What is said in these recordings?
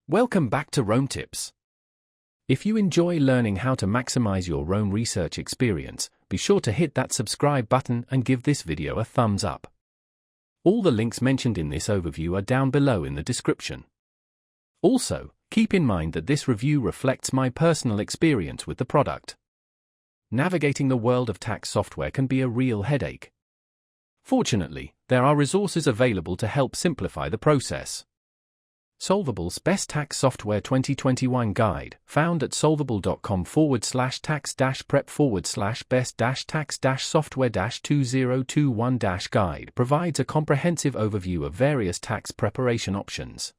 Welcome back to Rome Tips. If you enjoy learning how to maximize your Rome research experience, be sure to hit that subscribe button and give this video a thumbs up. All the links mentioned in this overview are down below in the description. Also, keep in mind that this review reflects my personal experience with the product. Navigating the world of tax software can be a real headache. Fortunately, there are resources available to help simplify the process. Solvable's Best Tax Software 2021 Guide, found at solvable.com/tax-prep/best-tax-software-2021-guide, provides a comprehensive overview of various tax preparation options.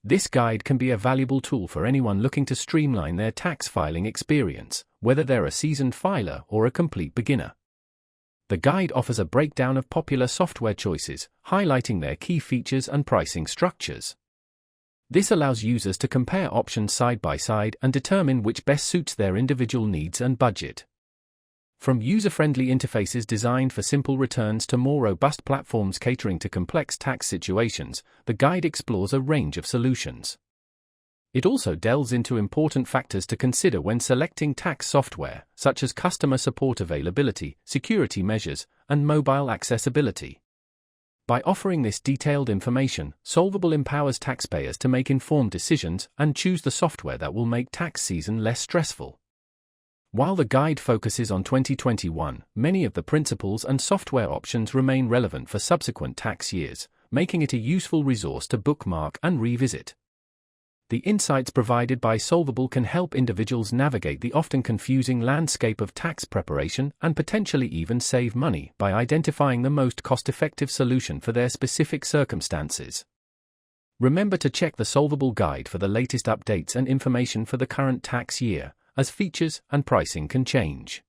This guide can be a valuable tool for anyone looking to streamline their tax filing experience, whether they're a seasoned filer or a complete beginner. The guide offers a breakdown of popular software choices, highlighting their key features and pricing structures. This allows users to compare options side by side and determine which best suits their individual needs and budget. From user-friendly interfaces designed for simple returns to more robust platforms catering to complex tax situations, the guide explores a range of solutions. It also delves into important factors to consider when selecting tax software, such as customer support availability, security measures, and mobile accessibility. By offering this detailed information, Solvable empowers taxpayers to make informed decisions and choose the software that will make tax season less stressful. While the guide focuses on 2021, many of the principles and software options remain relevant for subsequent tax years, making it a useful resource to bookmark and revisit. The insights provided by Solvable can help individuals navigate the often confusing landscape of tax preparation and potentially even save money by identifying the most cost-effective solution for their specific circumstances. Remember to check the Solvable guide for the latest updates and information for the current tax year, as features and pricing can change.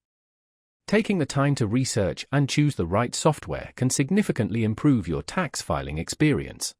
Taking the time to research and choose the right software can significantly improve your tax filing experience.